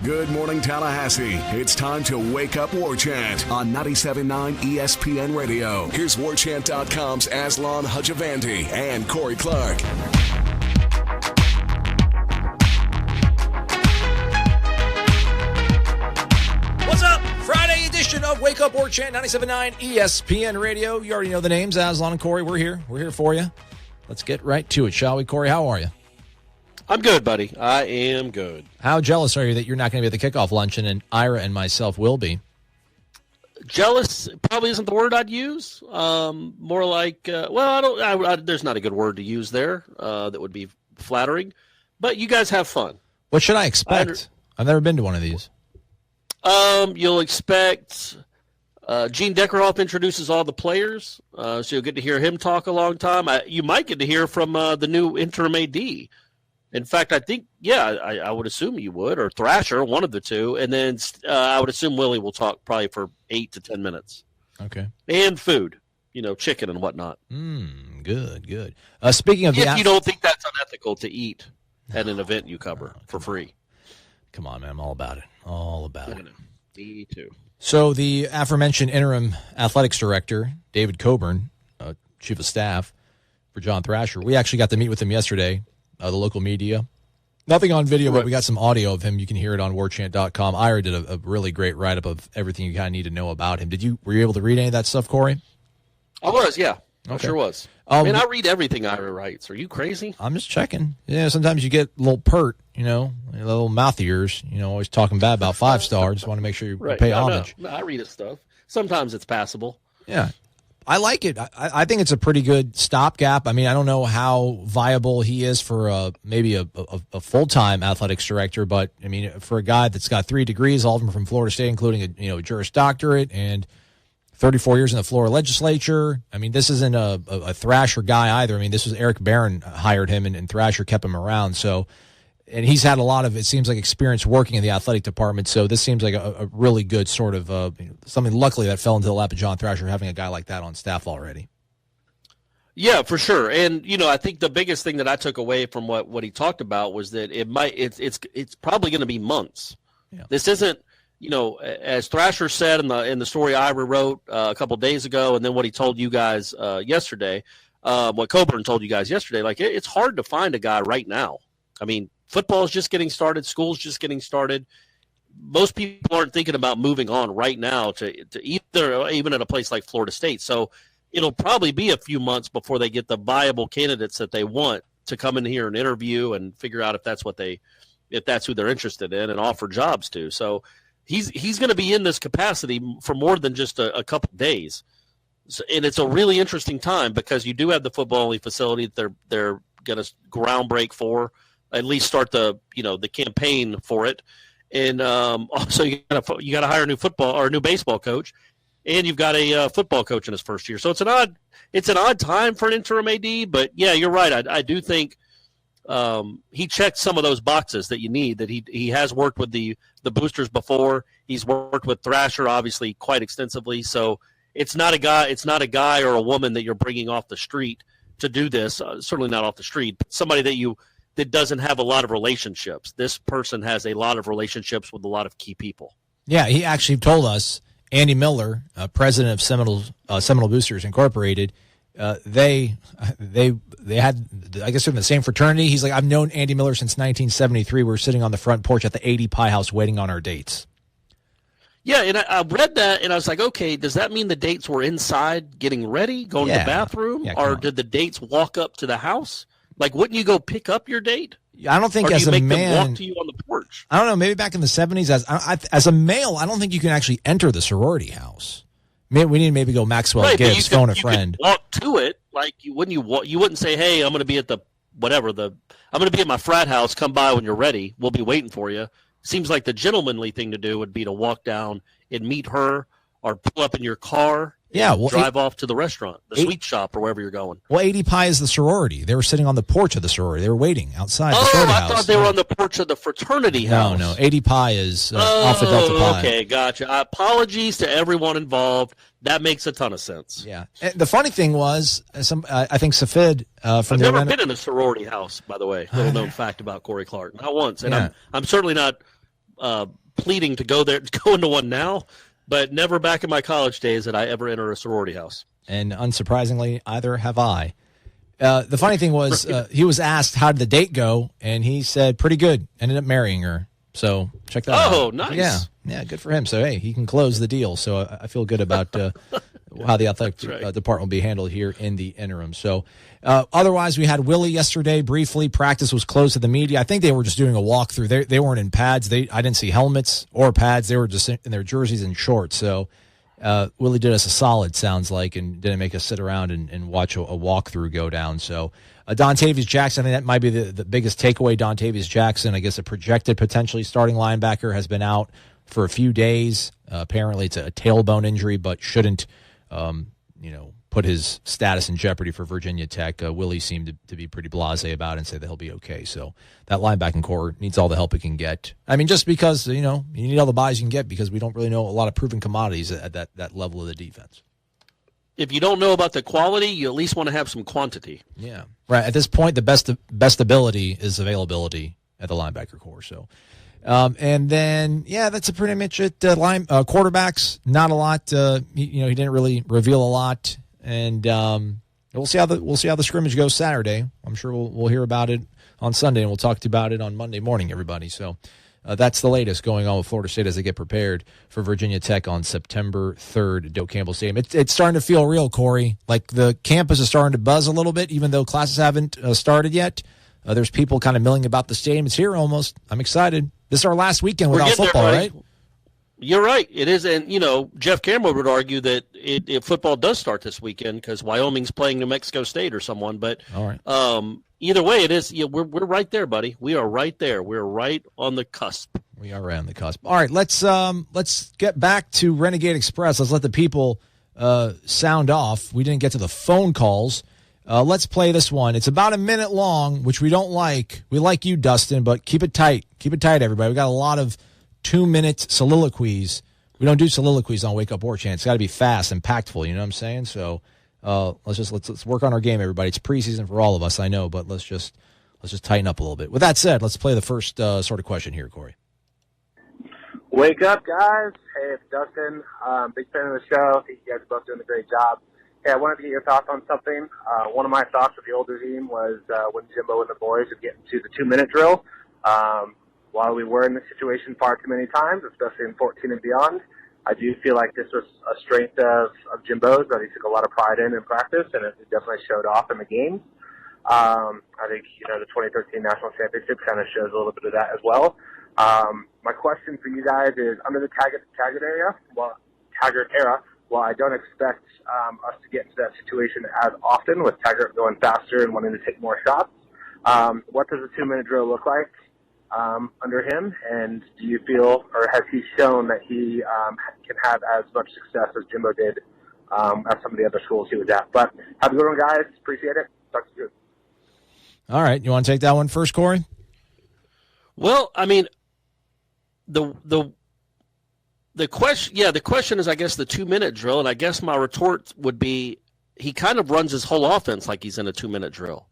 Good morning, Tallahassee. It's time to wake up War Chant on 97.9 ESPN Radio. Here's WarChant.com's Aslan Hajavandi and Corey Clark. What's up? Friday edition of Wake Up War Chant, 97.9 ESPN Radio. You already know the names, Aslan and Corey. We're here. We're here for you. Let's get right to it, shall we? Corey, how are you? I'm good, buddy. I am good. How jealous are you that you're not going to be at the kickoff luncheon and Ira and myself will be? Jealous probably isn't the word I'd use. More like, there's not a good word to use there that would be flattering. But you guys have fun. What should I expect? I've never been to one of these. You'll expect Gene Deckerhoff introduces all the players, so you'll get to hear him talk a long time. You might get to hear from the new interim AD. In fact, I think, I would assume you would, or Thrasher, one of the two, and then I would assume Willie will talk probably for 8 to 10 minutes. Okay. And food, chicken and whatnot. Good. Speaking of if you don't think that's unethical to eat at an event you cover for free. Come on, man, I'm all about it. All about it. Me too. So the aforementioned interim athletics director, David Coburn, chief of staff for John Thrasher, we actually got to meet with him yesterday. The local media. Nothing on video, but we got some audio of him. You can hear it on warchant.com. Ira did a really great write-up of everything you kind of need to know about him. Were you able to read any of that stuff, Corey? I was, yeah. Okay. I sure was. I read everything Ira writes. Are you crazy? I'm just checking. Yeah, sometimes you get a little pert, a little mouth ears, always talking bad about 5-star. Just want to make sure you pay homage. No, I read his stuff. Sometimes it's passable. Yeah. I like it. I think it's a pretty good stopgap. I mean, I don't know how viable he is for maybe a full-time athletics director, but, I mean, for a guy that's got 3 degrees, all of them from Florida State, including a Juris Doctorate and 34 years in the Florida legislature. I mean, this isn't a Thrasher guy either. I mean, this was Eric Barron hired him, and Thrasher kept him around. So, and he's had a lot of, it seems like, experience working in the athletic department. So this seems like a really good sort of something, luckily, that fell into the lap of John Thrasher, having a guy like that on staff already. Yeah, for sure. And, I think the biggest thing that I took away from what he talked about was that it's probably going to be months. Yeah. This isn't, as Thrasher said in the story Ira wrote a couple days ago, and then what he told you guys yesterday, what Coburn told you guys yesterday, like it's hard to find a guy right now. I mean, football is just getting started. School's just getting started. Most people aren't thinking about moving on right now to either, even at a place like Florida State. So it'll probably be a few months before they get the viable candidates that they want to come in here and interview and figure out if that's who they're interested in and offer jobs to. So he's going to be in this capacity for more than just a couple of days. So, and it's a really interesting time because you do have the football-only facility that they're going to groundbreak for. At least start the campaign for it, and also you got to hire a new baseball coach, and you've got a football coach in his first year. So it's an odd time for an interim AD. But yeah, you're right. I do think he checked some of those boxes that you need. That he has worked with the boosters before. He's worked with Thrasher obviously quite extensively. So it's not a guy or a woman that you're bringing off the street to do this. Certainly not off the street, but somebody that doesn't have a lot of relationships. This person has a lot of relationships with a lot of key people. Yeah, he actually told us, Andy Miller, president of Seminole Boosters Incorporated, they had, I guess, they're in the same fraternity. He's like, I've known Andy Miller since 1973. We were sitting on the front porch at the AD Pie House waiting on our dates. Yeah, and I read that, and I was like, okay, does that mean the dates were inside getting ready, going to the bathroom, or did the dates walk up to the house? Like, wouldn't you go pick up your date? I don't think as a man. Or do you make them walk to you on the porch? I don't know. Maybe back in the 70s, as a male, I don't think you can actually enter the sorority house. We need to maybe go Maxwell Gibbs, phone a friend. You could walk to it. Like, you wouldn't say, hey, I'm going to be at I'm going to be at my frat house. Come by when you're ready. We'll be waiting for you. Seems like the gentlemanly thing to do would be to walk down and meet her or pull up in your car. Yeah, well, drive off to the restaurant, the sweet shop, or wherever you're going. Well, AD Pie is the sorority. They were sitting on the porch of the sorority. They were waiting outside the sorority house. I thought they were on the porch of the fraternity house. No. AD Pie is off of Delta Pi. Okay, gotcha. Apologies to everyone involved. That makes a ton of sense. Yeah. And the funny thing was, I think Safid from I've never been in a sorority house, by the way. Little known fact about Corey Clark. Not once. And I'm certainly not pleading to go into one now, but never back in my college days did I ever enter a sorority house. And unsurprisingly, either have I. The funny thing was, he was asked how did the date go, and he said pretty good. Ended up marrying her. So check that out. Oh, nice. Yeah, good for him. So hey, he can close the deal. So I feel good about how the athletic department will be handled here in the interim. So otherwise, we had Willie yesterday briefly. Practice was closed to the media. I think they were just doing a walkthrough. They weren't in pads. I didn't see helmets or pads. They were just in their jerseys and shorts. So Willie did us a solid, sounds like, and didn't make us sit around and watch a walkthrough go down. So Dontavius Jackson, I think that might be the biggest takeaway. Dontavius Jackson, I guess a projected potentially starting linebacker, has been out for a few days. Apparently it's a tailbone injury, but shouldn't put his status in jeopardy for Virginia Tech. Willie seemed to be pretty blasé about it and say that he'll be okay. So that linebacking core needs all the help it can get. I mean, just because, you need all the buys you can get, because we don't really know a lot of proven commodities at that level of the defense. If you don't know about the quality, you at least want to have some quantity. Yeah. Right. At this point, the best ability is availability at the linebacker core. So, and then, that's pretty much it. Quarterbacks, not a lot. He didn't really reveal a lot. And we'll see how the scrimmage goes Saturday. I'm sure we'll hear about it on Sunday, and we'll talk to you about it on Monday morning, everybody. So that's the latest going on with Florida State as they get prepared for Virginia Tech on September 3rd at Doak Campbell Stadium. It's starting to feel real, Corey. Like the campus is starting to buzz a little bit, even though classes haven't started yet. There's people kind of milling about the stadium. It's here almost. I'm excited. This is our last weekend without football, right? You're right. It is. And, Jeff Cameron would argue that if football does start this weekend because Wyoming's playing New Mexico State or someone. But all right. Either way, it is. We're right there, buddy. We are right there. We're right on the cusp. We are right on the cusp. All right. Let's get back to Renegade Express. Let's let the people sound off. We didn't get to the phone calls. Let's play this one. It's about a minute long, which we don't like. We like you, Dustin, but keep it tight. Keep it tight, everybody. We got a lot of 2-minute soliloquies. We don't do soliloquies on Wake Up War Chant. It's got to be fast, impactful. You know what I'm saying? So let's work on our game, everybody. It's preseason for all of us, I know, but let's just tighten up a little bit. With that said, let's play the first sort of question here, Corey. Wake up, guys. Hey, it's Dustin. Big fan of the show. I think you guys are both doing a great job. Hey, I wanted to get your thoughts on something. One of my thoughts with the older team was when Jimbo and the boys would get into the 2-minute drill. While we were in this situation far too many times, especially in 14 and beyond, I do feel like this was a strength of Jimbo's that he took a lot of pride in practice, and it definitely showed off in the games. I think, the 2013 National Championship kind of shows a little bit of that as well. My question for you guys is, under the Taggart era, while I don't expect us to get into that situation as often with Taggart going faster and wanting to take more shots, what does a 2-minute drill look like under him, and do you feel, or has he shown that he can have as much success as Jimbo did at some of the other schools he was at? But have a good one, guys. Appreciate it. Talk to you soon. All right. You want to take that one first, Corey? Well, I mean, the question is, I guess, the 2-minute drill, and I guess my retort would be he kind of runs his whole offense like he's in a 2-minute drill.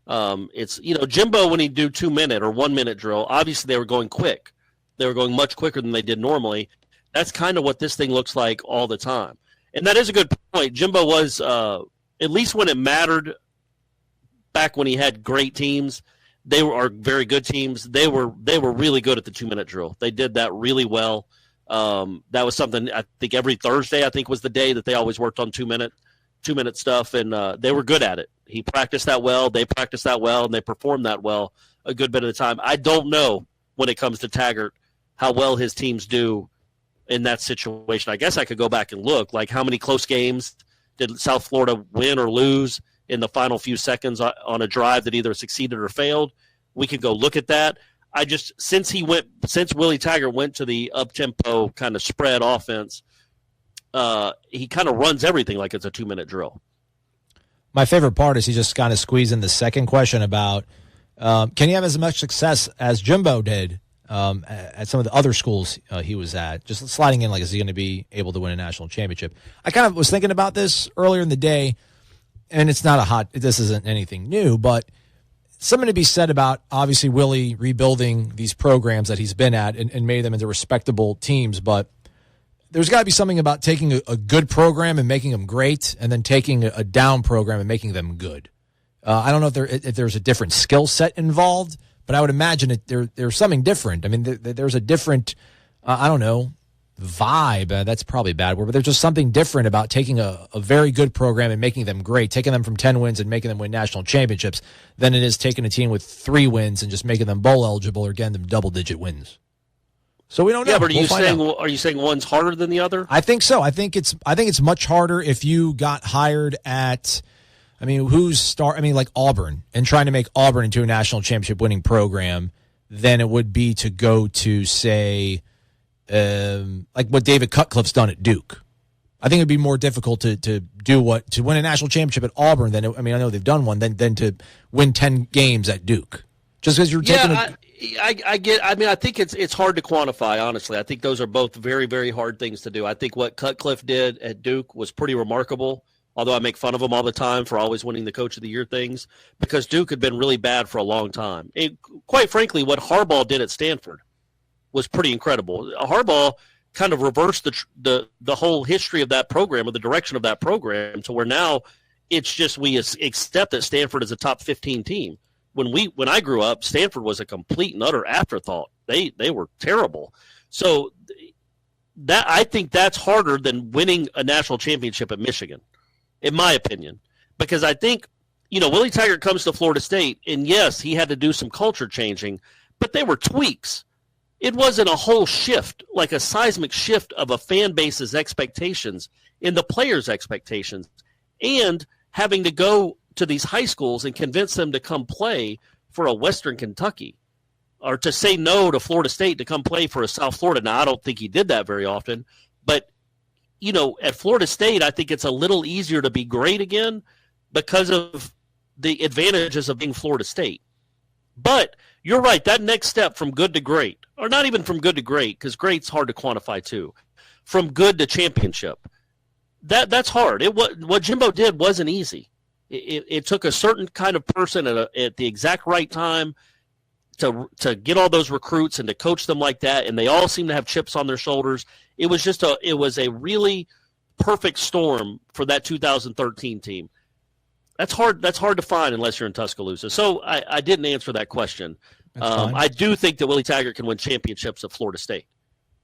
It's, Jimbo, when he'd do 2-minute or 1-minute drill, obviously they were going quick. They were going much quicker than they did normally. That's kind of what this thing looks like all the time. And that is a good point. Jimbo was, at least when it mattered, back when he had great teams, are very good teams. They were really good at the 2-minute drill. They did that really well. That was something I think every Thursday, was the day that they always worked on 2-minute stuff, and they were good at it. He practiced that well, they practiced that well, and they performed that well a good bit of the time. I don't know when it comes to Taggart how well his teams do in that situation. I guess I could go back and look, like how many close games did South Florida win or lose in the final few seconds on a drive that either succeeded or failed. We could go look at that. Since Willie Taggart went to the up-tempo kind of spread offense, he kind of runs everything like it's a 2-minute drill. My favorite part is he just kind of squeezed in the second question about can he have as much success as Jimbo did at some of the other schools he was at, just sliding in like, is he going to be able to win a national championship? I kind of was thinking about this earlier in the day, and it's not this isn't anything new, but something to be said about, obviously, Willie rebuilding these programs that he's been at and made them into respectable teams. But there's got to be something about taking a good program and making them great, and then taking a down program and making them good. I don't know if there's a different skill set involved, but I would imagine there's something different. I mean, there's a different, I don't know, vibe. That's probably a bad word, but there's just something different about taking a very good program and making them great, taking them from 10 wins and making them win national championships, than it is taking a team with 3 wins and just making them bowl eligible or getting them double-digit wins. So we don't know. Yeah, but are you saying one's harder than the other? I think so. I think it's much harder if you got hired at, like Auburn, and trying to make Auburn into a national championship winning program than it would be to go to, say, like what David Cutcliffe's done at Duke. I think it'd be more difficult to win a national championship at Auburn than I know they've done one than to win 10 games at Duke. Just because you're taking I think it's hard to quantify, honestly. I think those are both very, very hard things to do. I think what Cutcliffe did at Duke was pretty remarkable, although I make fun of him all the time for always winning the Coach of the Year things, because Duke had been really bad for a long time. Quite frankly, what Harbaugh did at Stanford was pretty incredible. Harbaugh kind of reversed the whole history of that program, or the direction of that program, to where now it's just we accept that Stanford is a top 15 team. When I grew up, Stanford was a complete and utter afterthought. They were terrible. So that I think that's harder than winning a national championship at Michigan, in my opinion, because I think Willie Taggart comes to Florida State, and yes, he had to do some culture changing, but they were tweaks. It wasn't a whole shift, like a seismic shift of a fan base's expectations in the players' expectations, and having to go to these high schools and convince them to come play for a Western Kentucky, or to say no to Florida State to come play for a South Florida. Now, I don't think he did that very often, but at Florida State, I think it's a little easier to be great again because of the advantages of being Florida State. But you're right, that next step from good to great, or not even from good to great, because great's hard to quantify too, from good to championship, that's hard. What Jimbo did wasn't easy. It took a certain kind of person at the exact right time to get all those recruits and to coach them like that, and they all seem to have chips on their shoulders. It was a really perfect storm for that 2013 team. That's hard to find unless you're in Tuscaloosa. So I didn't answer that question. I do think that Willie Taggart can win championships at Florida State.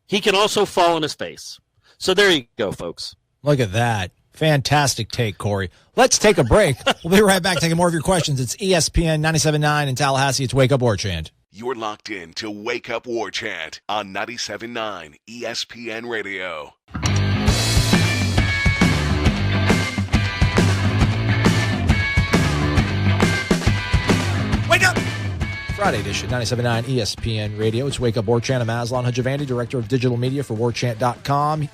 He can also fall on his face. So there you go, folks. Look at that. Fantastic take, Corey. Let's take a break. We'll be right back taking more of your questions. It's ESPN 97.9 in Tallahassee. It's Wake Up War Chant. You're locked in to Wake Up War Chant on 97.9 ESPN Radio. Wake up! Friday edition, 97.9 ESPN Radio. It's Wake Up War Chant. I'm Aslan Hajavandi, Director of Digital Media for WarChant.com.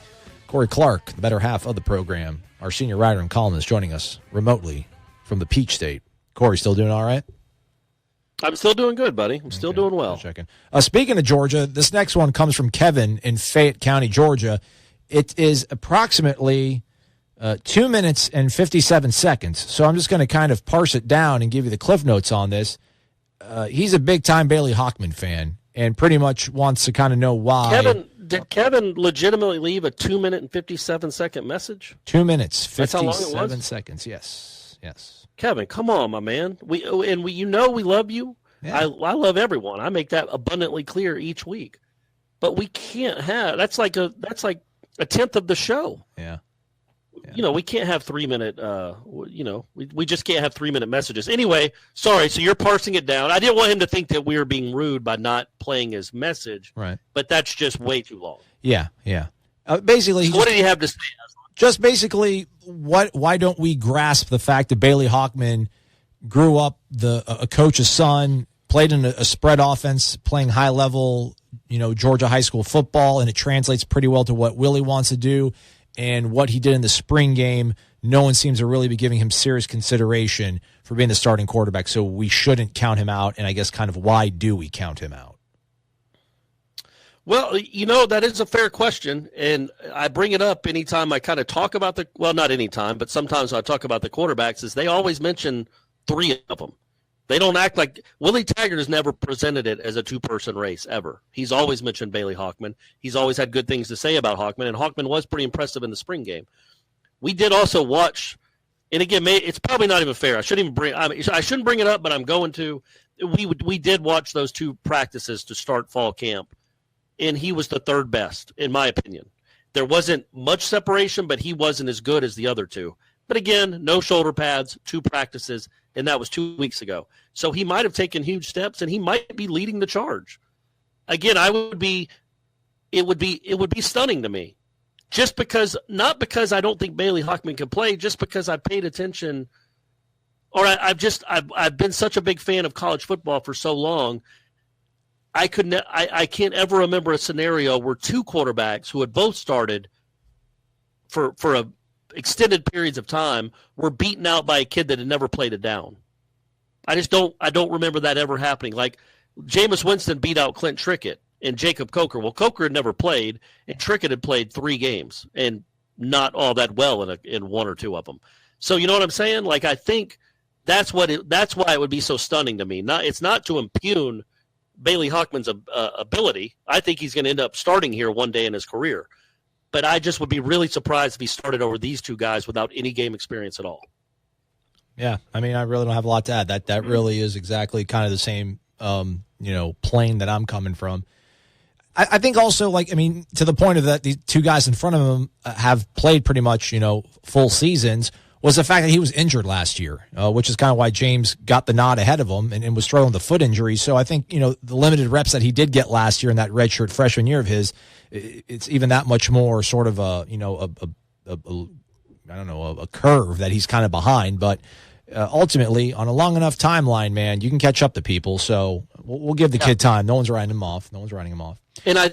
Corey Clark, the better half of the program, our senior writer and columnist, joining us remotely from the Peach State. Corey, still doing all right? I'm still doing good, buddy. I'm still doing well. Checking. Speaking of Georgia, this next one comes from Kevin in Fayette County, Georgia. It is approximately 2 minutes and 57 seconds. So I'm just going to kind of parse it down and give you the cliff notes on this. He's a big-time Bailey Hockman fan and pretty much wants to kind of know why. Did Kevin legitimately leave a 2 minute and 57-second message? 2 minutes, 57 That's how long it was? seconds. Yes. Kevin, come on, my man. We love you. Yeah. I love everyone. I make that abundantly clear each week. But we can't have that's like a tenth of the show. Yeah. We can't have 3 minute. We just can't have 3 minute messages. Anyway, sorry. So you're parsing it down. I didn't want him to think that we were being rude by not playing his message. Right. But that's just way too long. Yeah. Basically, so what did he have to say? Just basically, why don't we grasp the fact that Bailey Hockman grew up a coach's son, played in a spread offense, playing high level, Georgia high school football, and it translates pretty well to what Willie wants to do. And what he did in the spring game, no one seems to really be giving him serious consideration for being the starting quarterback. So we shouldn't count him out. And I guess kind of why do we count him out? Well, that is a fair question. And I bring it up anytime I kind of talk about not anytime, but sometimes I talk about the quarterbacks, is they always mention 3 of them. They don't act like Willie Taggart has never presented it as a two-person race ever. He's always mentioned Bailey Hockman. He's always had good things to say about Hockman, and Hockman was pretty impressive in the spring game. We did also watch, and again, it's probably not even fair. I shouldn't bring it up, but I'm going to. We did watch those two practices to start fall camp, and he was the third best, in my opinion. There wasn't much separation, but he wasn't as good as the other two. But again, no shoulder pads, two practices, and that was 2 weeks ago. So he might have taken huge steps, and he might be leading the charge. Again, it would be stunning to me, just because, not because I don't think Bailey Hockman can play, just because I paid attention, or I've been such a big fan of college football for so long. I can't ever remember a scenario where two quarterbacks who had both started for a extended periods of time were beaten out by a kid that had never played a down. I don't remember that ever happening. Like Jameis Winston beat out Clint Trickett and Jacob Coker. Well, Coker had never played, and Trickett had played 3 games and not all that well in one or two of them. So you know what I'm saying? Like, I think that's why it would be so stunning to me. It's not to impugn Bailey Hockman's ability. I think he's going to end up starting here one day in his career. But I just would be really surprised if he started over these two guys without any game experience at all. Yeah, I mean, I really don't have a lot to add. That really is exactly kind of the same, plane that I'm coming from. I think also, to the point of that, the two guys in front of him have played pretty much, full seasons, was the fact that he was injured last year, which is kind of why James got the nod ahead of him and was struggling with the foot injury. So I think, the limited reps that he did get last year in that redshirt freshman year of his, it's even that much more sort of a curve that he's kind of behind. But ultimately, on a long enough timeline, man, you can catch up to people. So we'll give the kid time. No one's writing him off. And I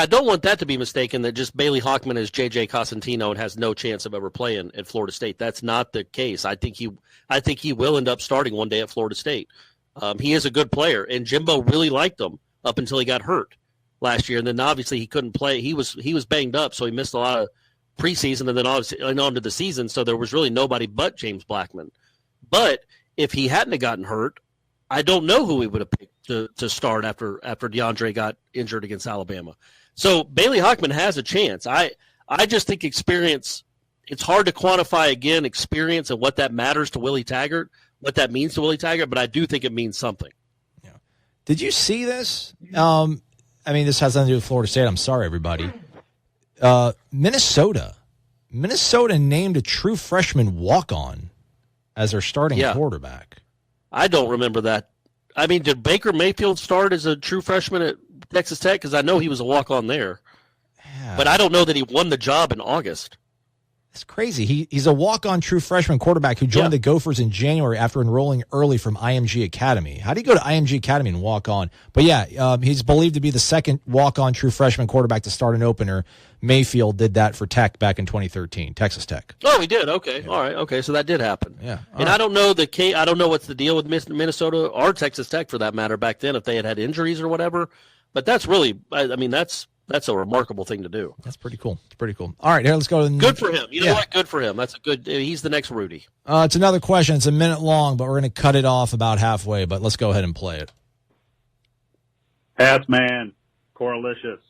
don't want that to be mistaken, that just Bailey Hockman is J.J. Cosentino and has no chance of ever playing at Florida State. That's not the case. I think he will end up starting one day at Florida State. He is a good player, and Jimbo really liked him up until he got hurt last year, and then obviously he couldn't play. He was banged up, so he missed a lot of preseason and then obviously on to the season. So there was really nobody but James Blackman. But if he hadn't have gotten hurt, I don't know who we would have picked to start after DeAndre got injured against Alabama. So Bailey Hockman has a chance. I just think experience, it's hard to quantify, again, experience and what that matters to Willie Taggart, what that means to Willie Taggart, but I do think it means something. Yeah. Did you see this? This has nothing to do with Florida State. I'm sorry, everybody. Minnesota named a true freshman walk-on as their starting quarterback. I don't remember that. I mean, did Baker Mayfield start as a true freshman at Texas Tech? Because I know he was a walk-on there. Yeah. But I don't know that he won the job in August. It's crazy. He's a walk-on true freshman quarterback who joined the Gophers in January after enrolling early from IMG Academy. How do you go to IMG Academy and walk on? But he's believed to be the second walk-on true freshman quarterback to start an opener. Mayfield did that for Tech back in 2013, Texas Tech. Oh, he did. Okay, all right. Okay, so that did happen. Yeah, and I don't know I don't know what's the deal with Minnesota or Texas Tech for that matter back then, if they had injuries or whatever. But that's really, that's a remarkable thing to do. That's pretty cool. All right, here, let's go. Good for him. You know what? Good for him. He's the next Rudy. It's another question. It's a minute long, but we're going to cut it off about halfway. But let's go ahead and play it. Hats, man. Coralicious.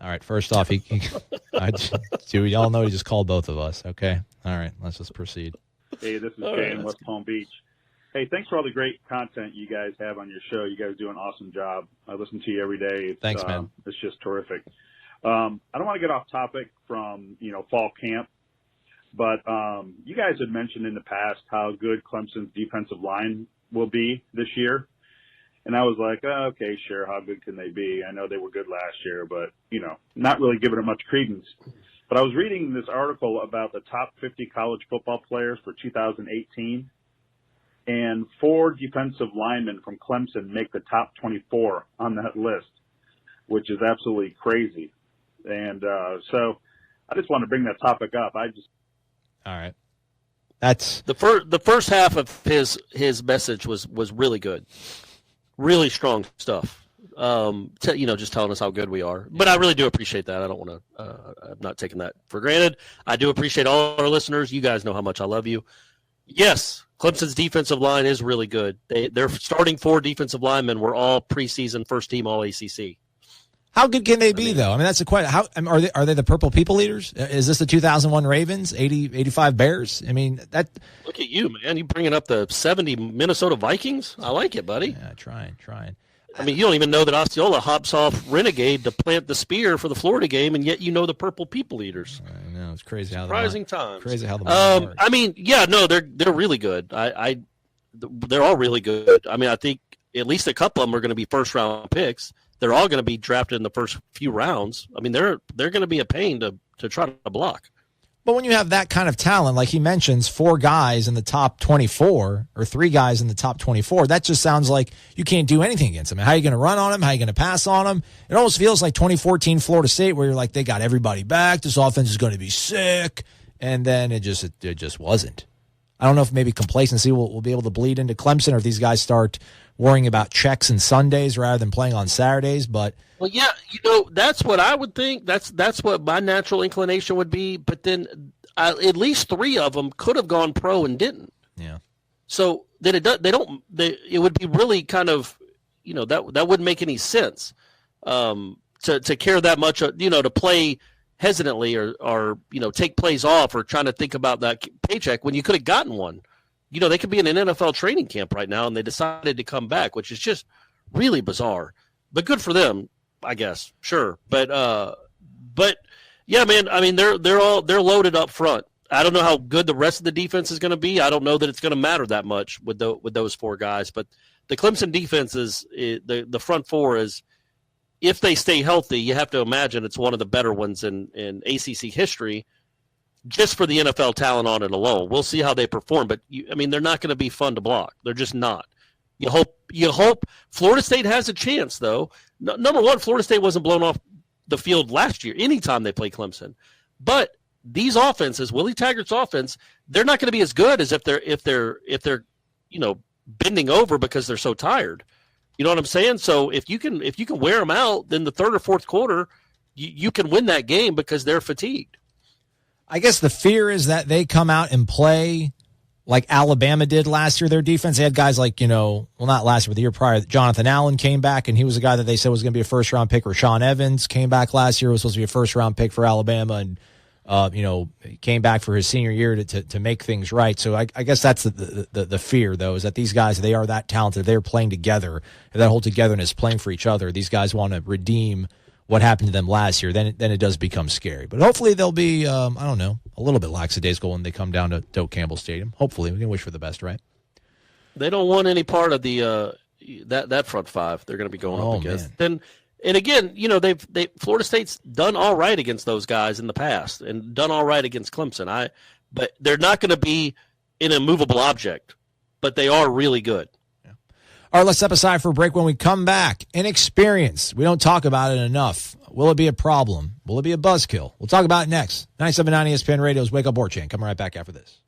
All right, first off, we all know he just called both of us. Okay. All right, let's just proceed. Hey, this is Jay in West Palm Beach. Hey, thanks for all the great content you guys have on your show. You guys do an awesome job. I listen to you every day. Thanks, man. It's just terrific. I don't want to get off topic from, fall camp, but you guys had mentioned in the past how good Clemson's defensive line will be this year. And I was like, okay, sure, how good can they be? I know they were good last year, but, not really giving it much credence. But I was reading this article about the top 50 college football players for 2018. And 4 defensive linemen from Clemson make the top 24 on that list, which is absolutely crazy. And so I just want to bring that topic up. All right. That's the first half of his message was really good, really strong stuff. Just telling us how good we are. But I really do appreciate that. I don't want to. I'm not taking that for granted. I do appreciate all our listeners. You guys know how much I love you. Yes, Clemson's defensive line is really good. Their starting 4 defensive linemen were all preseason first team All ACC. How good can they be, though? I mean, that's a question. How are they the Purple People Eaters? Is this the 2001 Ravens, 85 Bears? I mean, that. Look at you, man. You bringing up the 70 Minnesota Vikings? I like it, buddy. Yeah, trying. I mean, you don't even know that Osceola hops off Renegade to plant the spear for the Florida game, and yet you know the Purple People Eaters. I know, it's crazy how surprising times. Crazy how the mind works. I mean, yeah, no, they're really good. They're all really good. I mean, I think at least a couple of them are going to be first round picks. They're all going to be drafted in the first few rounds. I mean, they're going to be a pain to try to block. But when you have that kind of talent, like he mentions, 4 guys in the top 24 or 3 guys in the top 24, that just sounds like you can't do anything against them. How are you going to run on them? How are you going to pass on them? It almost feels like 2014 Florida State, where you're like, they got everybody back. This offense is going to be sick. And then it just wasn't. I don't know if maybe complacency will be able to bleed into Clemson, or if these guys start worrying about checks and Sundays rather than playing on Saturdays. But well, yeah, that's what I would think. That's what my natural inclination would be. But then at least 3 of them could have gone pro and didn't. Yeah. So then it would be really kind of, that wouldn't make any sense to care that much, to play hesitantly or take plays off or trying to think about that paycheck when you could have gotten one. They could be in an NFL training camp right now, and they decided to come back, which is just really bizarre. But good for them, I guess. Sure, but yeah, man. I mean, they're loaded up front. I don't know how good the rest of the defense is going to be. I don't know that it's going to matter that much with those 4 guys. But the Clemson defense is the front 4 is. If they stay healthy, you have to imagine it's one of the better ones in ACC history. Just for the NFL talent on it alone, we'll see how they perform. But they're not going to be fun to block. They're just not. You hope Florida State has a chance, though. Number one, Florida State wasn't blown off the field last year. Anytime they play Clemson, but these offenses, Willie Taggart's offense, they're not going to be as good as if they're bending over because they're so tired. You know what I'm saying? So if you can wear them out, then the third or fourth quarter, you can win that game because they're fatigued. I guess the fear is that they come out and play like Alabama did last year. Their defense, they had guys like, well, not last year, but the year prior. Jonathan Allen came back, and he was a guy that they said was going to be a first-round pick. Rashawn Evans came back last year, was supposed to be a first-round pick for Alabama, and came back for his senior year to make things right. So I guess that's the fear, though, is that these guys, they are that talented. They're playing together, and that whole togetherness, playing for each other. These guys want to redeem what happened to them last year. Then it does become scary. But hopefully they'll be, I don't know, a little bit lackadaisical when they come down to Doak Campbell Stadium. Hopefully. We can wish for the best, right? They don't want any part of the that front 5 they're going to be going up against. Man. And again, Florida State's done all right against those guys in the past and done all right against Clemson. But they're not going to be an immovable object, but they are really good. Yeah. All right, let's step aside for a break. When we come back, inexperience. We don't talk about it enough. Will it be a problem? Will it be a buzzkill? We'll talk about it next. 97.9 ESPN Radio's Wake Up War Chant. Coming right back after this.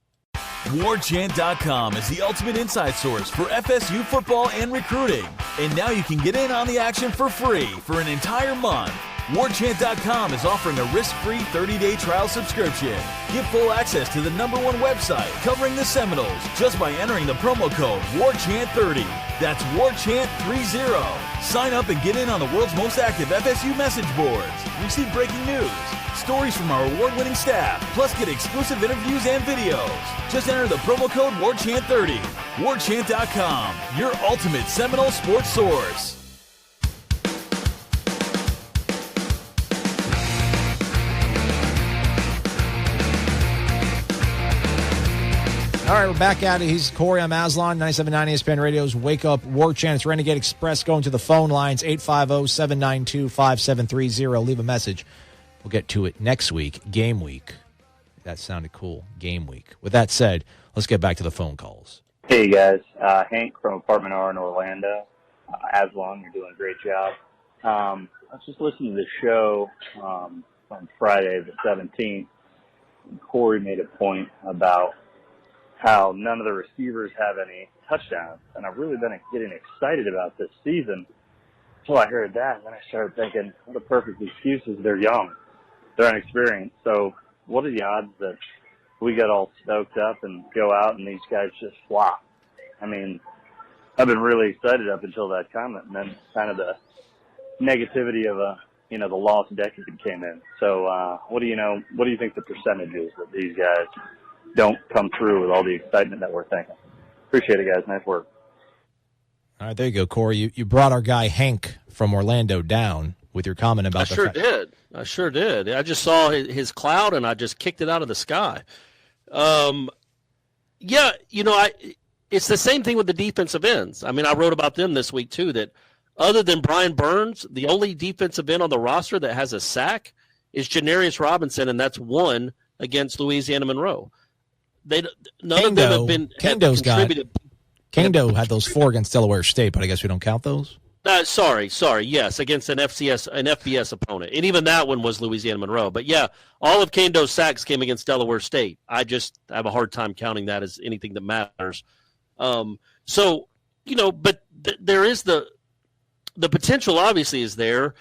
WarChant.com is the ultimate inside source for FSU football and recruiting. And now you can get in on the action for free for an entire month. WarChant.com is offering a risk-free 30-day trial subscription. Get full access to the #1 website covering the Seminoles just by entering the promo code WarChant30. That's WarChant30. Sign up and get in on the world's most active FSU message boards. Receive breaking news, stories from our award-winning staff, plus get exclusive interviews and videos. Just enter the promo code WarChant30. WarChant.com, your ultimate Seminole sports source. All right, we're back at it. He's Corey. I'm Aslan. 97.9 ESPN Radio's Wake Up War Chant. It's Renegade Express going to the phone lines, 850-792-5730. Leave a message. We'll get to it next week, game week. That sounded cool, game week. With that said, let's get back to the phone calls. Hey, guys. Hank from Apartment R in Orlando. Aslan, you're doing a great job. I was just listening to the show on Friday the 17th. Corey made a point about how none of the receivers have any touchdowns. And I've really been getting excited about this season until I heard that. And then I started thinking, what a perfect excuse is they're young. They're inexperienced. So what are the odds that we got all stoked up and go out and these guys just flop. I mean, I've been really excited up until that comment, and then kind of the negativity of the lost decade came in. So, what do you think the percentage is that these guys don't come through with all the excitement that we're thinking? Appreciate it, guys. Nice work. All right, there you go, Corey. You brought our guy Hank from Orlando down with your comment about I sure did. I just saw his cloud, and I just kicked it out of the sky. It's the same thing with the defensive ends. I mean, I wrote about them this week, too, that other than Brian Burns, the only defensive end on the roster that has a sack is Janarius Robinson, and that's one against Louisiana Monroe. None of them have been contributed. Kendo had those 4 against Delaware State, but I guess we don't count those? Sorry. Yes, against an FBS opponent. And even that one was Louisiana Monroe. But, yeah, all of Kendo's sacks came against Delaware State. I just have a hard time counting that as anything that matters. There is the potential obviously is there,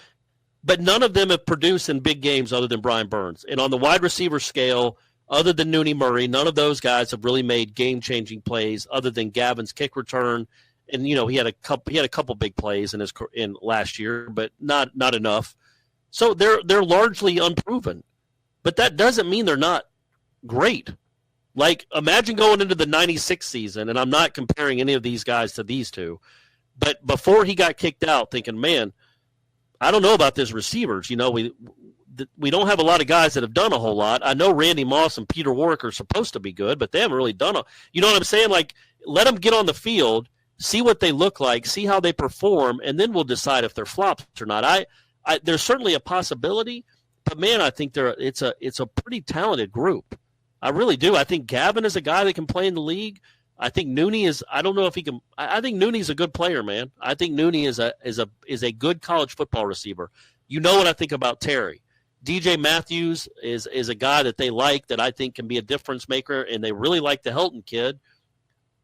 but none of them have produced in big games other than Brian Burns. And on the wide receiver scale, other than Nooney Murray, none of those guys have really made game-changing plays other than Gavin's kick return. And he had a couple big plays in last year, but not enough. So they're largely unproven. But that doesn't mean they're not great. Like, imagine going into the 96 season, and I'm not comparing any of these guys to these two, but before he got kicked out, thinking, man, I don't know about these receivers. We don't have a lot of guys that have done a whole lot. I know Randy Moss and Peter Warwick are supposed to be good, but they haven't really done you know what I'm saying? Like, let them get on the field, see what they look like, see how they perform, and then we'll decide if they're flops or not. There's certainly a possibility, but man, I think it's a pretty talented group. I really do. I think Gavin is a guy that can play in the league. I think Nooney is. I don't know if he can. I think Nooney's a good player, man. I think Nooney is a good college football receiver. You know what I think about Terry. DJ Matthews is a guy that they like, that I think can be a difference maker, and they really like the Helton kid.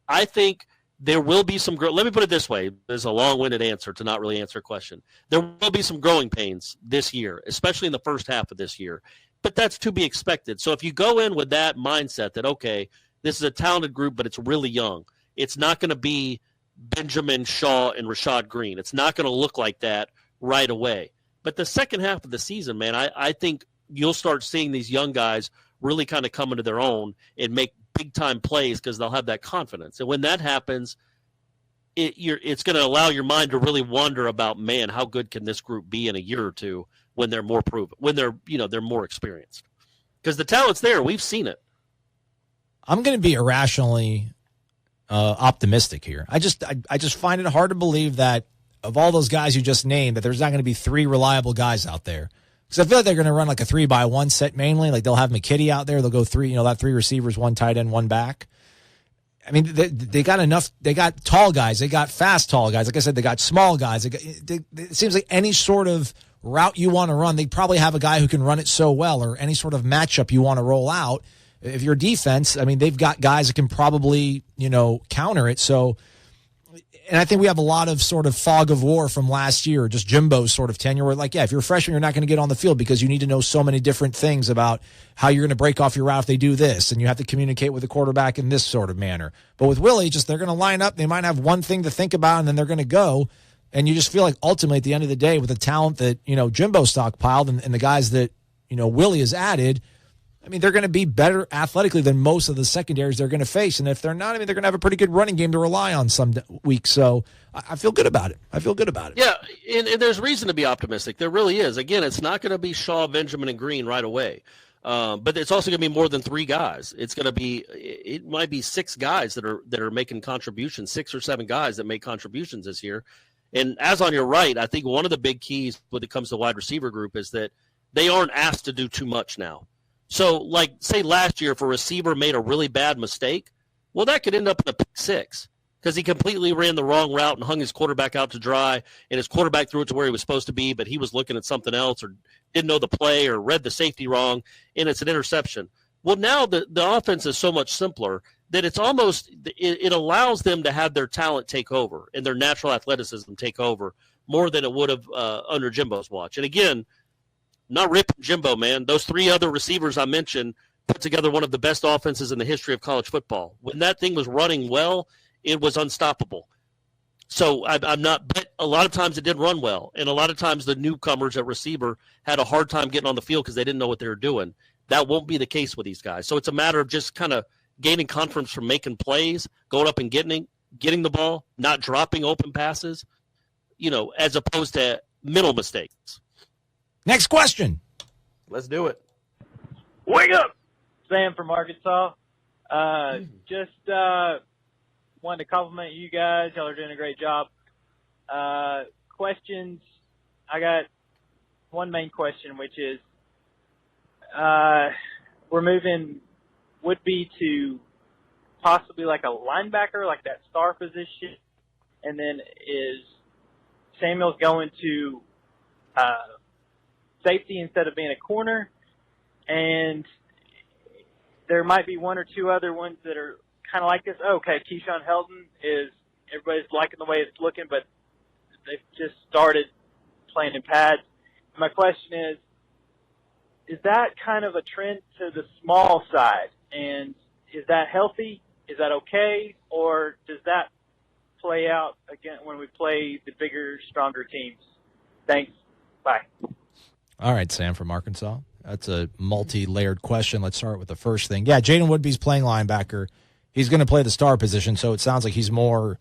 I think there will be some. Let me put it this way: there's a long-winded answer to not really answer a question. There will be some growing pains this year, especially in the first half of this year. But that's to be expected. So if you go in with that mindset that, okay, this is a talented group, but it's really young, it's not going to be Benjamin Shaw and Rashad Green. It's not going to look like that right away. But the second half of the season, man, I think you'll start seeing these young guys really kind of come into their own and make big-time plays because they'll have that confidence. And when that happens, it's going to allow your mind to really wonder about, man, how good can this group be in a year or two when they're more proven, when they're more experienced. Because the talent's there. We've seen it. I'm going to be irrationally optimistic here. I just find it hard to believe that of all those guys you just named, that there's not going to be 3 reliable guys out there. Because I feel like they're going to run like a 3-by-1 set mainly. Like they'll have McKitty out there. They'll go 3, that 3 receivers, 1 tight end, 1 back. I mean, they got enough. They got tall guys. They got fast tall guys. Like I said, they got small guys. It seems like any sort of route you want to run, they probably have a guy who can run it so well, or any sort of matchup you want to roll out. If you're defense, I mean, they've got guys that can probably, counter it. So, and I think we have a lot of sort of fog of war from last year, just Jimbo's sort of tenure where, like, yeah, if you're a freshman, you're not going to get on the field because you need to know so many different things about how you're going to break off your route if they do this, and you have to communicate with the quarterback in this sort of manner. But with Willie, just they're going to line up. They might have one thing to think about, and then they're going to go. And you just feel like ultimately at the end of the day, with the talent that, Jimbo stockpiled and the guys that, Willie has added, I mean, they're going to be better athletically than most of the secondaries they're going to face. And if they're not, I mean, they're going to have a pretty good running game to rely on some weeks. So I feel good about it. Yeah, and there's reason to be optimistic. There really is. Again, it's not going to be Shaw, Benjamin, and Green right away. But it's also going to be more than 3 guys. It might be 6 guys that are making contributions, 6 or 7 guys that make contributions this year. And as on your right, I think one of the big keys when it comes to wide receiver group is that they aren't asked to do too much now. So, like, say last year, if a receiver made a really bad mistake, well, that could end up in a pick 6 because he completely ran the wrong route and hung his quarterback out to dry, and his quarterback threw it to where he was supposed to be, but he was looking at something else or didn't know the play or read the safety wrong, and it's an interception. Well, now the offense is so much simpler that it's almost it allows them to have their talent take over and their natural athleticism take over more than it would have under Jimbo's watch. And again, not ripping Jimbo, man. Those 3 other receivers I mentioned put together one of the best offenses in the history of college football. When that thing was running well, it was unstoppable. So I'm not, but a lot of times it didn't run well. And a lot of times the newcomers at receiver had a hard time getting on the field because they didn't know what they were doing. That won't be the case with these guys. So it's a matter of just kind of gaining confidence from making plays, going up and getting the ball, not dropping open passes, as opposed to mental mistakes. Next question. Let's do it. Wake up! Sam from Arkansas. Just wanted to compliment you guys. Y'all are doing a great job. Questions. I got one main question, which is we're moving Woodby to possibly like a linebacker, like that star position, and then is Samuels going to safety instead of being a corner? And there might be one or two other ones that are kind of like this. Okay, Keyshawn Helton everybody's liking the way it's looking, but they've just started playing in pads. My question is that kind of a trend to the small side? And is that healthy? Is that okay? Or does that play out again when we play the bigger, stronger teams? Thanks. Bye. All right, Sam from Arkansas. That's a multi-layered question. Let's start with the first thing. Yeah, Jaden Woodby's playing linebacker. He's going to play the star position, so it sounds like he's more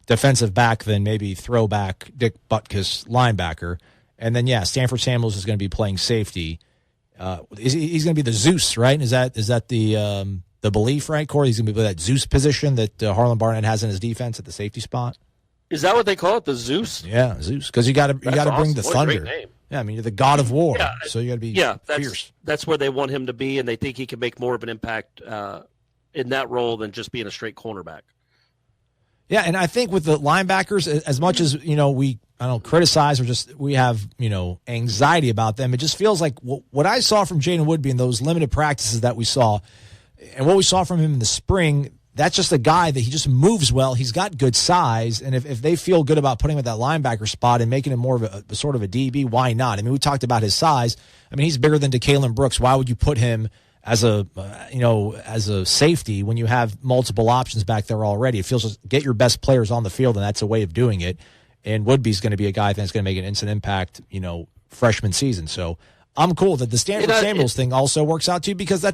defensive back than maybe throwback Dick Butkus linebacker. And then, yeah, Stanford Samuels is going to be playing safety. He's going to be the Zeus, right? Is that the belief, right, Corey? He's going to be that Zeus position that Harlan Barnett has in his defense at the safety spot. Is that what they call it, the Zeus? Yeah, Zeus, because you got to bring the thunder. Great name. Yeah, I mean, you're the god of war, so you got to be fierce. That's where they want him to be, and they think he can make more of an impact in that role than just being a straight cornerback. Yeah, and I think with the linebackers, as much as we criticize or we have anxiety about them, it just feels like what I saw from Jaden Woodby in those limited practices that we saw, and what we saw from him in the spring. That's just a guy that he just moves well. He's got good size, and if they feel good about putting him at that linebacker spot and making him more of a sort of a DB, why not? I mean, we talked about his size. I mean, he's bigger than DeKalen Brooks. Why would you put him as a safety when you have multiple options back there already? It feels like get your best players on the field, and that's a way of doing it. And Woodby's going to be a guy that's going to make an instant impact, freshman season. So I'm cool that the Stanford Samuels thing also works out too, because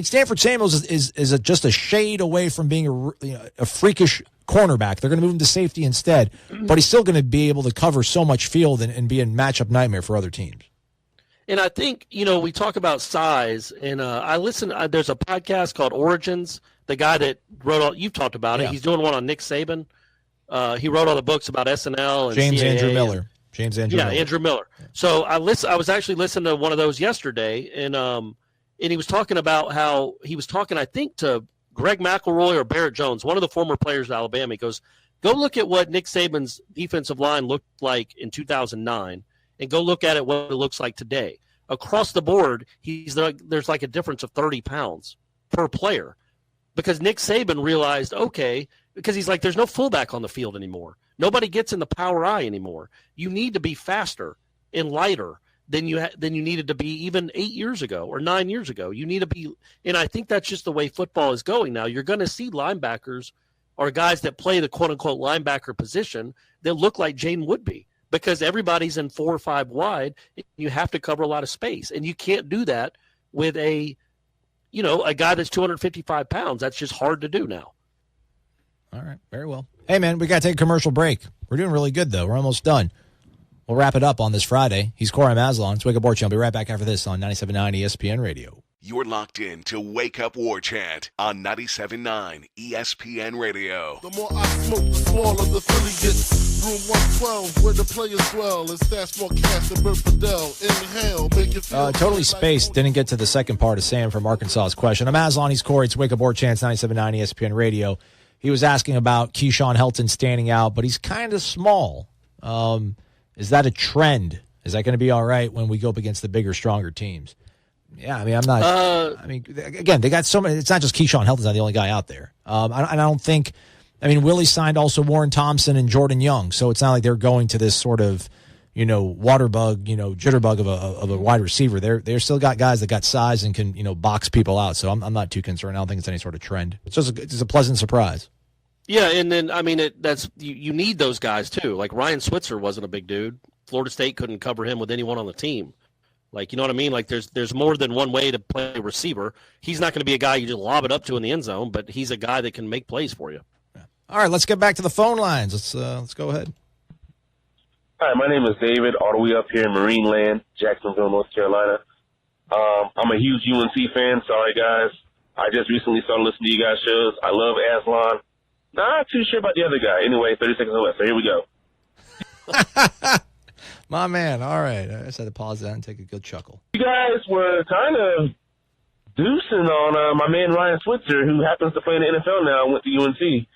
Stanford Samuels is just a shade away from being a freakish cornerback. They're going to move him to safety instead, but he's still going to be able to cover so much field and be a matchup nightmare for other teams. And I think, we talk about size, and there's a podcast called Origins. The guy that you've talked about it. He's doing one on Nick Saban. He wrote all the books about SNL and James CAA Andrew Miller. Andrew Miller. So I was actually listening to one of those yesterday, and he was talking about how he was talking, I think, to Greg McElroy or Barrett Jones, one of the former players at Alabama. He goes, go look at what Nick Saban's defensive line looked like in 2009, and go look at what it looks like today. Across the board, there's like a difference of 30 pounds per player, because Nick Saban realized, because he's like, there's no fullback on the field anymore. Nobody gets in the power eye anymore. You need to be faster and lighter than you needed to be even 8 years ago or 9 years ago. You need to be, and I think that's just the way football is going now. You're going to see linebackers or guys that play the quote-unquote linebacker position that look like Jaden Woodby, because everybody's in 4 or 5 wide. You have to cover a lot of space, and you can't do that with a guy that's 255 pounds. That's just hard to do now. All right, very well. Hey, man, we got to take a commercial break. We're doing really good, though. We're almost done. We'll wrap it up on this Friday. He's Corey Maslon. It's Wake Up War Chant. I'll be right back after this on 97.9 ESPN Radio. You're locked in to Wake Up War Chant on 97.9 ESPN Radio. The more I smoke, the smaller the Philly gets. Room 112, where the players dwell. And stash more cash than Bert Fidel. Inhale, make it feel totally spaced. Didn't get to the second part of Sam from Arkansas's question. I'm Maslon. He's Corey. It's Wake Up War Chant, 97.9 ESPN Radio. He was asking about Keyshawn Helton standing out, but he's kind of small. Is that a trend? Is that going to be all right when we go up against the bigger, stronger teams? Yeah, I mean, I'm not. Again, they got so many. It's not just Keyshawn Helton's not the only guy out there. I don't think. I mean, Willie signed also Warren Thompson and Jordan Young, so it's not like they're going to this sort of, water bug, jitterbug of a wide receiver. They're still got guys that got size and can, box people out. So I'm not too concerned. I don't think it's any sort of trend. It's just a pleasant surprise. Yeah, and then you need those guys too. Like Ryan Switzer wasn't a big dude. Florida State couldn't cover him with anyone on the team. Like, you know what I mean? Like there's more than one way to play a receiver. He's not going to be a guy you just lob it up to in the end zone, but he's a guy that can make plays for you. Yeah. All right, let's get back to the phone lines. Let's go ahead. Hi, my name is David, all the way up here in Marineland, Jacksonville, North Carolina. I'm a huge UNC fan. Sorry, guys. I just recently started listening to you guys' shows. I love Aslan. Not too sure about the other guy. Anyway, 30 seconds left, so here we go. My man. All right. I just had to pause that and take a good chuckle. You guys were kind of deucing on my man Ryan Switzer, who happens to play in the NFL now and went to UNC.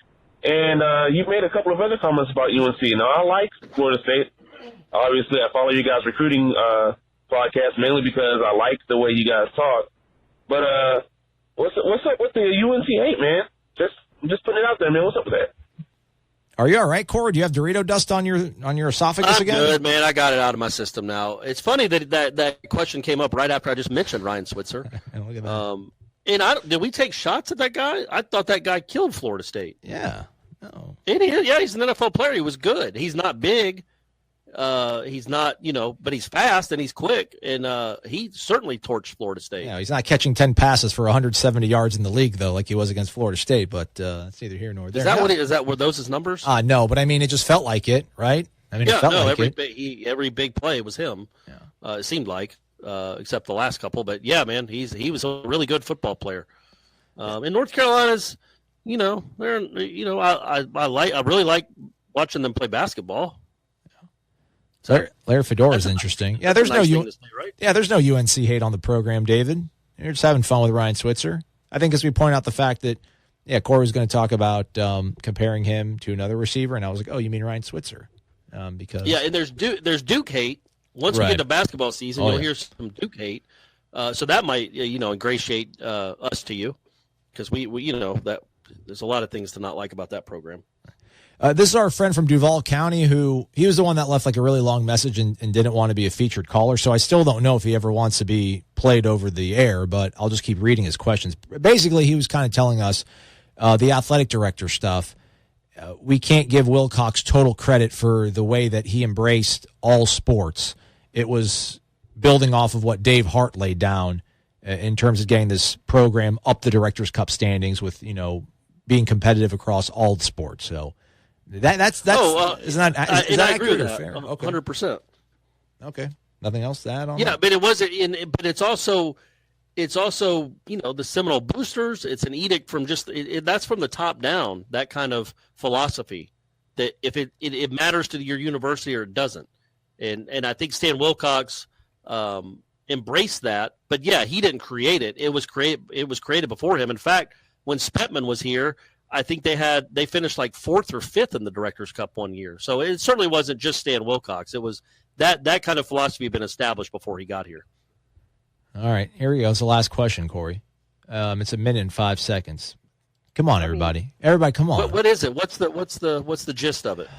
And you've made a couple of other comments about UNC. Now, I like Florida State. Obviously, I follow you guys' recruiting podcast mainly because I like the way you guys talk. But what's up with the UNC hate, man? Just putting it out there, man. What's up with that? Are you all right, Corey? Do you have Dorito dust on your esophagus I'm again? Good, man. I got it out of my system now. It's funny that question came up right after I just mentioned Ryan Switzer. Look at that. And did we take shots at that guy? I thought that guy killed Florida State. Yeah. No. And he's an NFL player. He was good. He's not big. He's not, but he's fast and he's quick, and he certainly torched Florida State. Yeah, he's not catching 10 passes for 170 yards in the league though, like he was against Florida State. But it's neither here nor there. Were those his numbers? No, but I mean, it just felt like it, right? I mean, it felt like every big play was him. Yeah. It seemed like, except the last couple. But yeah, man, he was a really good football player. In North Carolina's, I really like watching them play basketball. So, Larry Fedora is interesting. Yeah, there's there's no UNC hate on the program, David. You're just having fun with Ryan Switzer. I think as we point out the fact that, Corey was going to talk about comparing him to another receiver, and I was like, oh, you mean Ryan Switzer? Because and there's Duke hate. Once we get to basketball season, you'll hear some Duke hate. So that might ingratiate us to you, because we that there's a lot of things to not like about that program. This is our friend from Duval County he was the one that left like a really long message and didn't want to be a featured caller. So I still don't know if he ever wants to be played over the air, but I'll just keep reading his questions. Basically, he was kind of telling us the athletic director stuff. We can't give Wilcox total credit for the way that he embraced all sports. It was building off of what Dave Hart laid down in terms of getting this program up the Directors' Cup standings with, being competitive across all sports. So that's is that accurate or fair? 100%. Okay. Nothing else to add on? Yeah, but it wasn't but it's also the Seminole Boosters. It's an edict from that's from the top down, that kind of philosophy that if it matters to your university or it doesn't. And I think Stan Wilcox embraced that, but yeah, he didn't create it. It was created before him. In fact, when Spetman was here, I think they finished like 4th or 5th in the Directors' Cup one year. So it certainly wasn't just Stan Wilcox. It was that kind of philosophy had been established before he got here. All right, here we go. It's the last question, Corey. It's 1 minute and 5 seconds. Come on, everybody! Everybody, come on. What is it? What's the gist of it?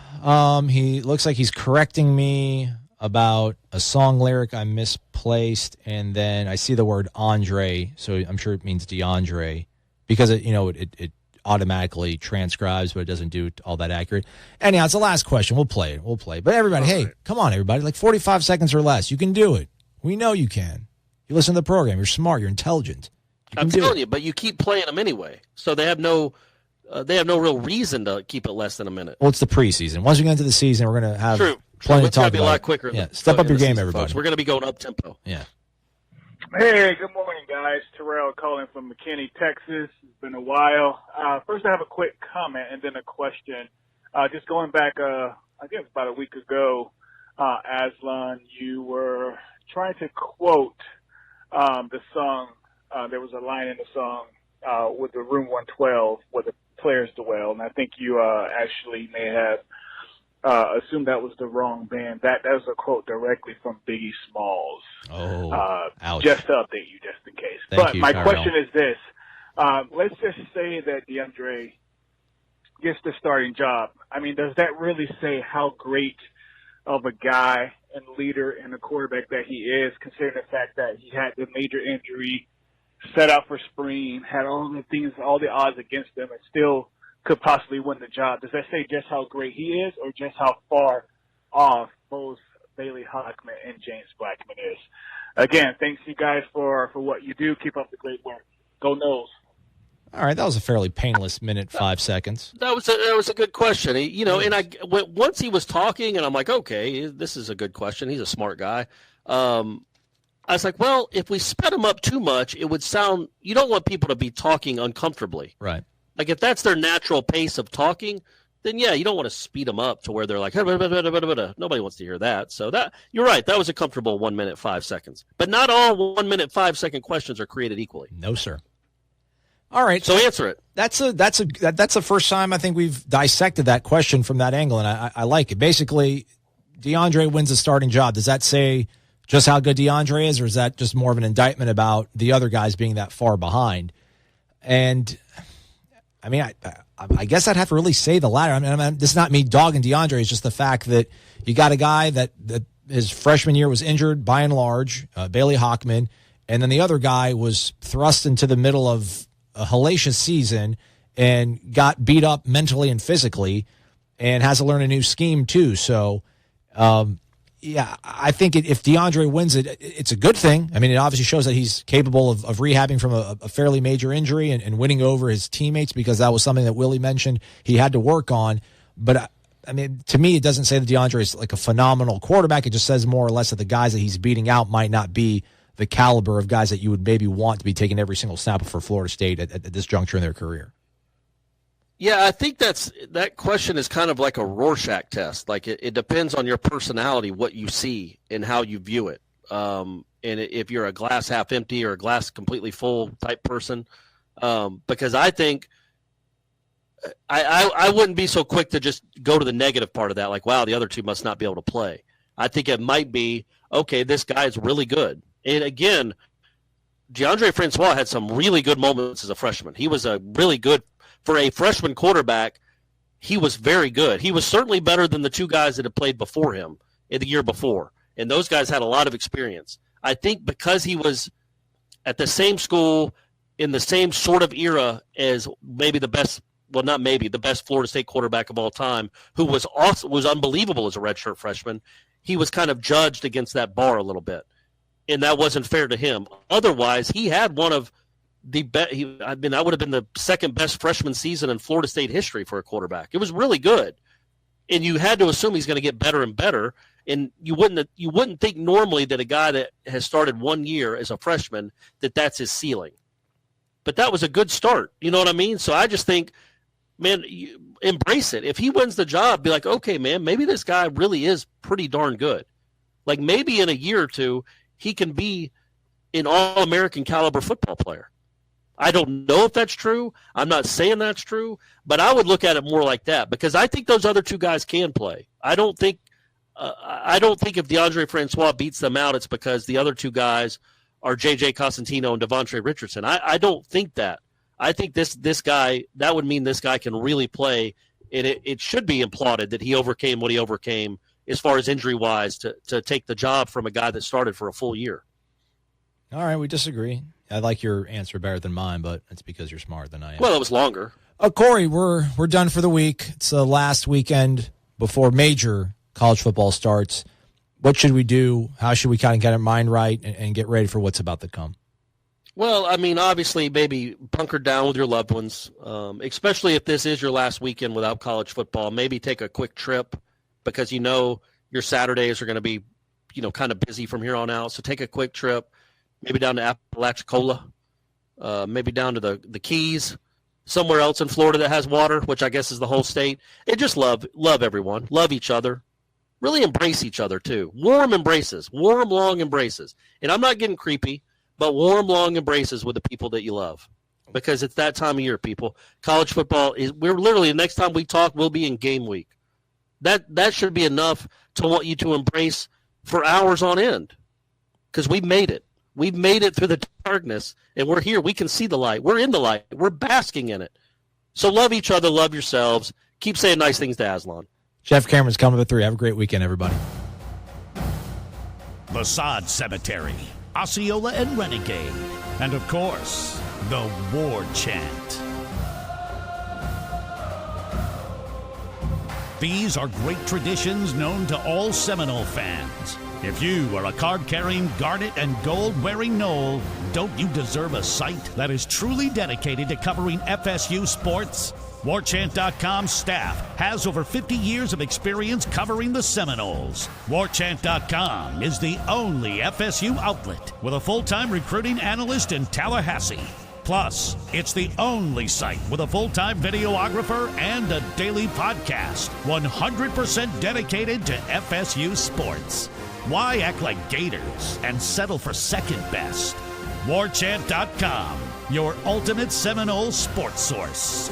He looks like he's correcting me about a song lyric I misplaced, and then I see the word Andre, so I'm sure it means DeAndre, because it automatically transcribes, but it doesn't do all that accurate. Anyhow, it's the last question. We'll play it. But everybody, hey, come on, everybody. Like 45 seconds or less. You can do it. We know you can. You listen to the program. You're smart. You're intelligent. I'm telling you, but you keep playing them anyway. So they have no real reason to keep it less than a minute. Well, it's the preseason. Once we get into the season, we're going to have plenty to talk about. It's going to be a lot quicker. Yeah, step up your game, everybody. Folks. We're going to be going up tempo. Yeah. Hey, good morning, guys. Terrell calling from McKinney, Texas. It's been a while. First, I have a quick comment and then a question. Just going back, I guess about a week ago, Aslan, you were trying to quote the song. There was a line in the song with the Room 112 where the players dwell, and I think you actually may have assumed that was the wrong band. That was a quote directly from Biggie Smalls. Ouch. Just to update you, just in case. Thank you, my Tyrell. question is this. Let's just say that DeAndre gets the starting job. I mean, does that really say how great of a guy and leader and the quarterback that he is, considering the fact that he had the major injury, set out for spring, had all the things, all the odds against him, and still could possibly win the job? Does that say just how great he is, or just how far off both Bailey Hockman and James Blackman is? Again, thanks you guys for what you do. Keep up the great work. Go Noles. All right, that was a fairly painless minute 5 seconds. That was a good question. And once he was talking, and I'm like, okay, this is a good question. He's a smart guy. I was like, well, if we sped him up too much, it would sound. You don't want people to be talking uncomfortably, right? Like if that's their natural pace of talking, then yeah, you don't want to speed them up to where they're like, nobody wants to hear that. So that you're right. That was a comfortable 1 minute 5 seconds. But not all 1 minute 5 second questions are created equally. No, sir. All right, so answer it. That's the first time I think we've dissected that question from that angle, and I like it. Basically, DeAndre wins the starting job. Does that say just how good DeAndre is, or is that just more of an indictment about the other guys being that far behind? And I mean, I guess I'd have to really say the latter. I mean, this is not me dogging DeAndre. It's just the fact that you got a guy that his freshman year was injured by and large, Bailey Hockman, and then the other guy was thrust into the middle of a hellacious season and got beat up mentally and physically and has to learn a new scheme too. So, yeah, I think if DeAndre wins it, it's a good thing. I mean, it obviously shows that he's capable of rehabbing from a fairly major injury and winning over his teammates, because that was something that Willie mentioned he had to work on. But, I mean, to me, it doesn't say that DeAndre is like a phenomenal quarterback. It just says more or less that the guys that he's beating out might not be the caliber of guys that you would maybe want to be taking every single snap for Florida State at this juncture in their career. Yeah, I think that question is kind of like a Rorschach test. Like it depends on your personality, what you see and how you view it. And if you're a glass half empty or a glass completely full type person, because I think I wouldn't be so quick to just go to the negative part of that. Like, wow, the other two must not be able to play. I think it might be, okay, this guy is really good. And again, DeAndre Francois had some really good moments as a freshman. He was a really good, for a freshman quarterback, he was very good. He was certainly better than the two guys that had played before him in the year before. And those guys had a lot of experience. I think because he was at the same school in the same sort of era as maybe the best, well, not maybe, the best Florida State quarterback of all time, who was unbelievable as a redshirt freshman, he was kind of judged against that bar a little bit. And that wasn't fair to him. Otherwise, he had one of the best. That would have been the second best freshman season in Florida State history for a quarterback. It was really good, and you had to assume he's going to get better and better. And you wouldn't think normally that a guy that has started 1 year as a freshman that's his ceiling. But that was a good start. You know what I mean? So I just think, man, embrace it. If he wins the job, be like, okay, man, maybe this guy really is pretty darn good. Like maybe in a year or two, he can be an all-American caliber football player. I don't know if that's true. I'm not saying that's true, but I would look at it more like that, because I think those other two guys can play. I don't think if DeAndre Francois beats them out, it's because the other two guys are J.J. Cosentino and Devontae Richardson. I don't think that. I think this guy, that would mean this guy can really play, and it should be applauded that he overcame what he overcame as far as injury-wise to take the job from a guy that started for a full year. All right, we disagree. I like your answer better than mine, but it's because you're smarter than I am. Well, it was longer. Corey, we're done for the week. It's the last weekend before major college football starts. What should we do? How should we kind of get our mind right and get ready for what's about to come? Well, I mean, obviously, maybe bunker down with your loved ones, especially if this is your last weekend without college football. Maybe take a quick trip, because your Saturdays are going to be, kind of busy from here on out. So take a quick trip. Maybe down to Apalachicola, maybe down to the Keys, somewhere else in Florida that has water, which I guess is the whole state. And just love everyone, love each other, really embrace each other too. Warm embraces, warm, long embraces. And I'm not getting creepy, but warm, long embraces with the people that you love, because it's that time of year, people. College football we're literally, the next time we talk, we'll be in game week. That should be enough to want you to embrace for hours on end, because we've made it. We've made it through the darkness, and we're here. We can see the light. We're in the light. We're basking in it. So love each other. Love yourselves. Keep saying nice things to Aslan. Jeff Cameron's coming at 3. Have a great weekend, everybody. the Sod Cemetery, Osceola and Renegade, and of course, the War Chant. These are great traditions known to all Seminole fans. If you are a card-carrying, garnet and gold-wearing Nole, don't you deserve a site that is truly dedicated to covering FSU sports? WarChant.com's staff has over 50 years of experience covering the Seminoles. WarChant.com is the only FSU outlet with a full-time recruiting analyst in Tallahassee. Plus, it's the only site with a full-time videographer and a daily podcast, 100% dedicated to FSU sports. Why act like Gators and settle for second best? WarChant.com, your ultimate Seminole sports source.